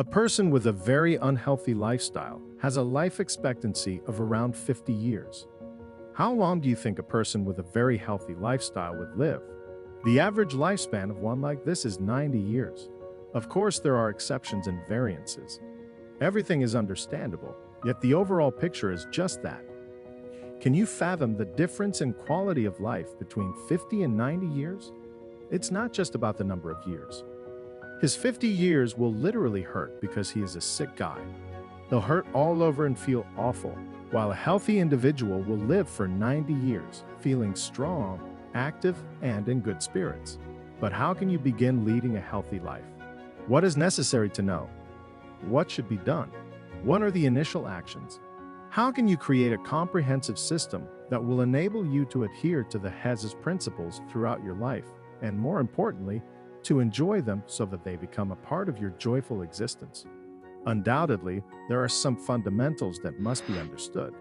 A person with a very unhealthy lifestyle has a life expectancy of around 50 years. How long do you think a person with a very healthy lifestyle would live? The average lifespan of one like this is 90 years. Of course, there are exceptions and variances. Everything is understandable, yet the overall picture is just that. Can you fathom the difference in quality of life between 50 and 90 years? It's not just about the number of years. His 50 years will literally hurt because he is a sick guy. They'll hurt all over and feel awful, while a healthy individual will live for 90 years, feeling strong, active, and in good spirits. But how can you begin leading a healthy life? What is necessary to know? What should be done? What are the initial actions? How can you create a comprehensive system that will enable you to adhere to the HES's principles throughout your life, and more importantly, to enjoy them so that they become a part of your joyful existence? Undoubtedly, there are some fundamentals that must be understood.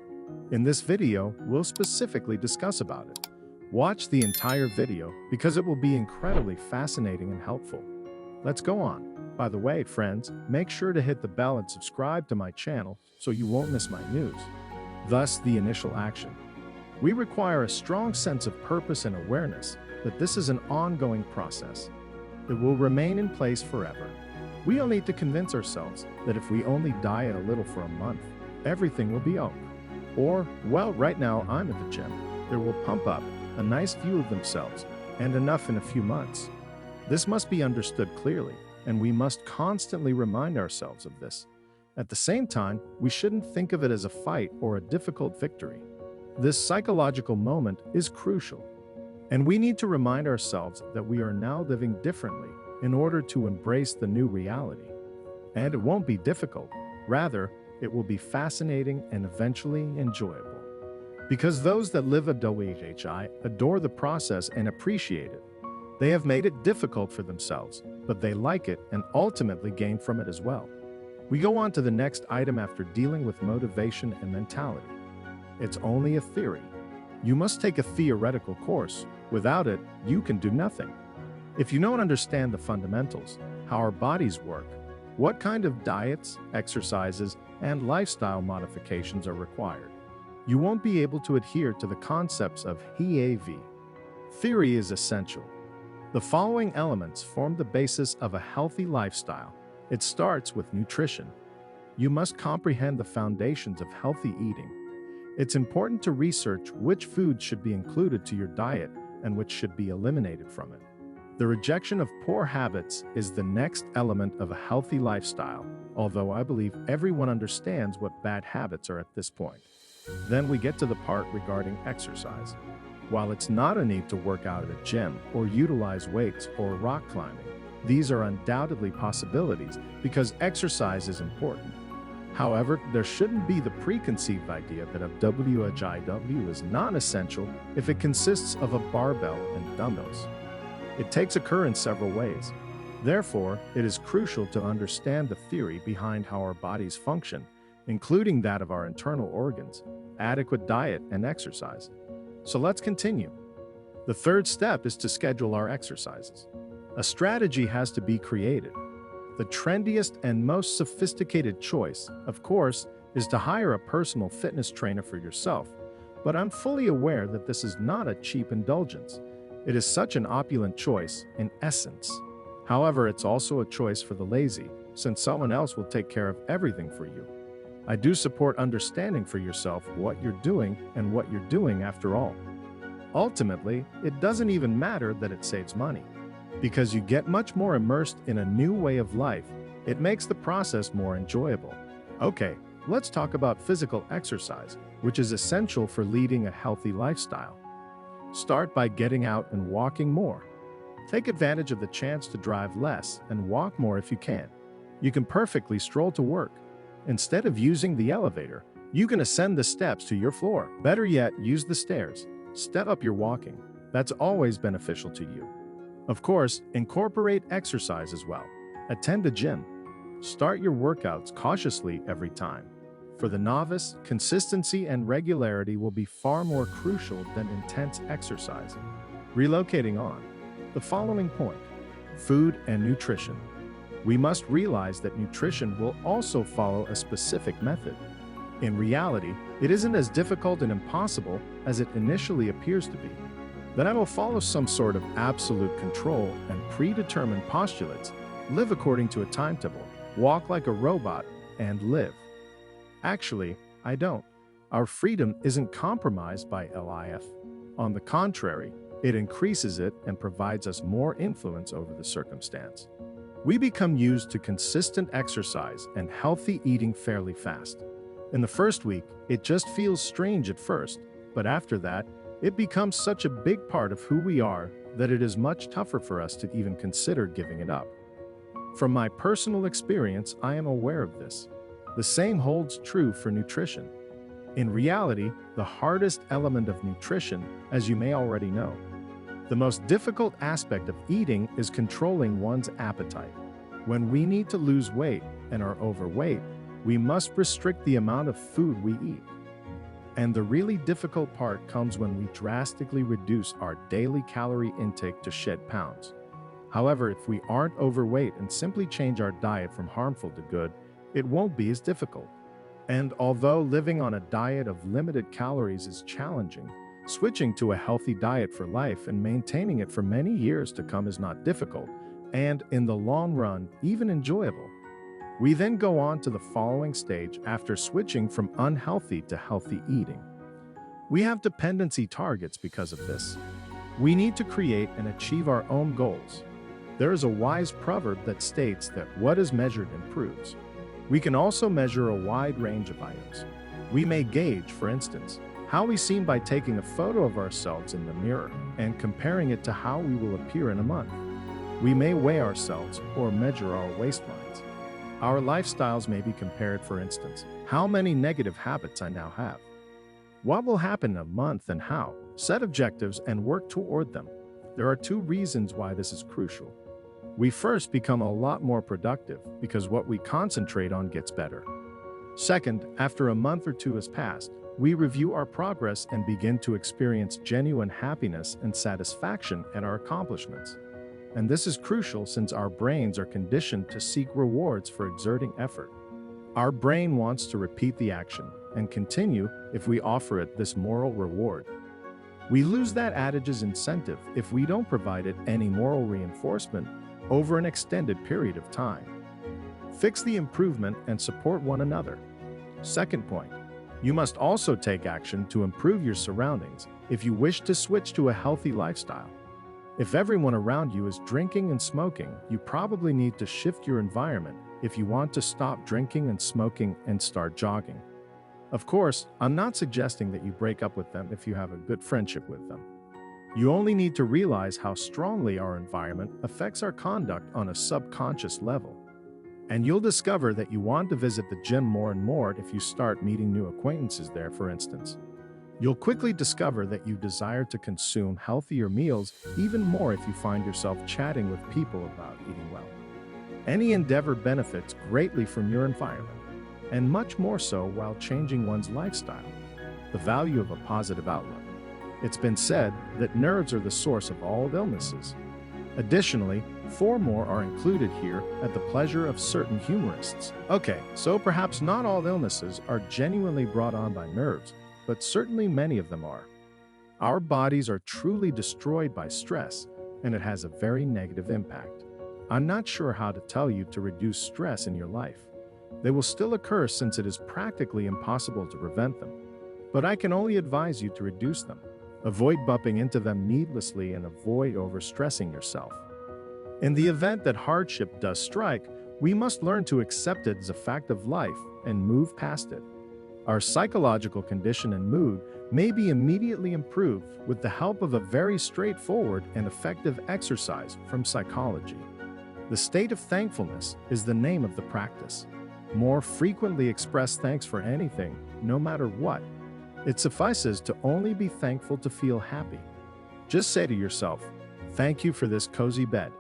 In this video, we'll specifically discuss about it. Watch the entire video because it will be incredibly fascinating and helpful. Let's go on. By the way, friends, make sure to hit the bell and subscribe to my channel so you won't miss my news. Thus, the initial action. We require a strong sense of purpose and awareness that this is an ongoing process. It will remain in place forever. We'll need to convince ourselves that if we only diet a little for a month, everything will be okay. Or, well, right now I'm at the gym. They will pump up a nice view of themselves and enough in a few months. This must be understood clearly, and we must constantly remind ourselves of this. At the same time, we shouldn't think of it as a fight or a difficult victory. This psychological moment is crucial. And we need to remind ourselves that we are now living differently in order to embrace the new reality. And it won't be difficult. Rather, it will be fascinating and eventually enjoyable. Because those that live a WHI adore the process and appreciate it. They have made it difficult for themselves, but they like it and ultimately gain from it as well. We go on to the next item after dealing with motivation and mentality. It's only a theory. You must take a theoretical course. Without it, you can do nothing. If you don't understand the fundamentals, how our bodies work, what kind of diets, exercises, and lifestyle modifications are required, you won't be able to adhere to the concepts of HEAV. Theory is essential. The following elements form the basis of a healthy lifestyle. It starts with nutrition. You must comprehend the foundations of healthy eating. It's important to research which foods should be included to your diet and which should be eliminated from it. The rejection of poor habits is the next element of a healthy lifestyle, although I believe everyone understands what bad habits are at this point. Then we get to the part regarding exercise. While it's not a need to work out at a gym or utilize weights or rock climbing, these are undoubtedly possibilities because exercise is important. However, there shouldn't be the preconceived idea that a WHIW is non-essential if it consists of a barbell and dumbbells. It takes occur in several ways. Therefore, it is crucial to understand the theory behind how our bodies function, including that of our internal organs, adequate diet, and exercise. So let's continue. The third step is to schedule our exercises. A strategy has to be created. The trendiest and most sophisticated choice, of course, is to hire a personal fitness trainer for yourself. But I'm fully aware that this is not a cheap indulgence. It is such an opulent choice, in essence. However, it's also a choice for the lazy, since someone else will take care of everything for you. I do support understanding for yourself what you're doing and what you're doing after all. Ultimately, it doesn't even matter that it saves money. Because you get much more immersed in a new way of life, it makes the process more enjoyable. Okay, let's talk about physical exercise, which is essential for leading a healthy lifestyle. Start by getting out and walking more. Take advantage of the chance to drive less and walk more if you can. You can perfectly stroll to work. Instead of using the elevator, you can ascend the steps to your floor. Better yet, use the stairs. Step up your walking. That's always beneficial to you. Of course, incorporate exercise as well. Attend a gym. Start your workouts cautiously every time. For the novice, consistency and regularity will be far more crucial than intense exercise. Relocating on. The following point: food and nutrition. We must realize that nutrition will also follow a specific method. In reality, it isn't as difficult and impossible as it initially appears to be. That I will follow some sort of absolute control and predetermined postulates, live according to a timetable, walk like a robot, and live. Actually, I don't. Our freedom isn't compromised by LIF. On the contrary, it increases it and provides us more influence over the circumstance. We become used to consistent exercise and healthy eating fairly fast. In the first week, it just feels strange at first, but after that, it becomes such a big part of who we are that it is much tougher for us to even consider giving it up. From my personal experience, I am aware of this. The same holds true for nutrition. In reality, the hardest element of nutrition, as you may already know, the most difficult aspect of eating is controlling one's appetite. When we need to lose weight and are overweight, we must restrict the amount of food we eat. And the really difficult part comes when we drastically reduce our daily calorie intake to shed pounds. However, if we aren't overweight and simply change our diet from harmful to good, it won't be as difficult. And although living on a diet of limited calories is challenging, switching to a healthy diet for life and maintaining it for many years to come is not difficult, and in the long run, even enjoyable. We then go on to the following stage after switching from unhealthy to healthy eating. We have dependency targets because of this. We need to create and achieve our own goals. There is a wise proverb that states that what is measured improves. We can also measure a wide range of items. We may gauge, for instance, how we seem by taking a photo of ourselves in the mirror and comparing it to how we will appear in a month. We may weigh ourselves or measure our waistlines. Our lifestyles may be compared, for instance, how many negative habits I now have. What will happen in a month and how? Set objectives and work toward them. There are two reasons why this is crucial. We first become a lot more productive because what we concentrate on gets better. Second, after a month or two has passed, we review our progress and begin to experience genuine happiness and satisfaction at our accomplishments. And this is crucial since our brains are conditioned to seek rewards for exerting effort. Our brain wants to repeat the action and continue if we offer it this moral reward. We lose that adage's incentive if we don't provide it any moral reinforcement over an extended period of time. Fix the improvement and support one another. Second point, you must also take action to improve your surroundings if you wish to switch to a healthy lifestyle. If everyone around you is drinking and smoking, you probably need to shift your environment if you want to stop drinking and smoking and start jogging. Of course, I'm not suggesting that you break up with them if you have a good friendship with them. You only need to realize how strongly our environment affects our conduct on a subconscious level. And you'll discover that you want to visit the gym more and more if you start meeting new acquaintances there, for instance. You'll quickly discover that you desire to consume healthier meals even more if you find yourself chatting with people about eating well. Any endeavor benefits greatly from your environment, and much more so while changing one's lifestyle. The value of a positive outlook. It's been said that nerves are the source of all illnesses. Additionally, 4 more are included here at the pleasure of certain humorists. Okay, so perhaps not all illnesses are genuinely brought on by nerves, but certainly many of them are. Our bodies are truly destroyed by stress, and it has a very negative impact. I'm not sure how to tell you to reduce stress in your life. They will still occur since it is practically impossible to prevent them. But I can only advise you to reduce them. Avoid bumping into them needlessly and avoid overstressing yourself. In the event that hardship does strike, we must learn to accept it as a fact of life and move past it. Our psychological condition and mood may be immediately improved with the help of a very straightforward and effective exercise from psychology. The state of thankfulness is the name of the practice. More frequently express thanks for anything, no matter what. It suffices to only be thankful to feel happy. Just say to yourself, "Thank you for this cozy bed.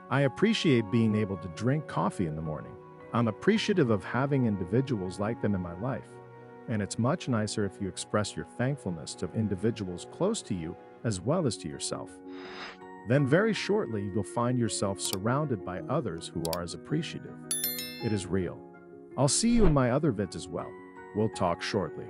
I appreciate being able to drink coffee in the morning. I'm appreciative of having individuals like them in my life." And it's much nicer if you express your thankfulness to individuals close to you as well as to yourself. then very shortly you'll find yourself surrounded by others who are as appreciative. It is real. I'll see you in my other vids as well. We'll talk shortly.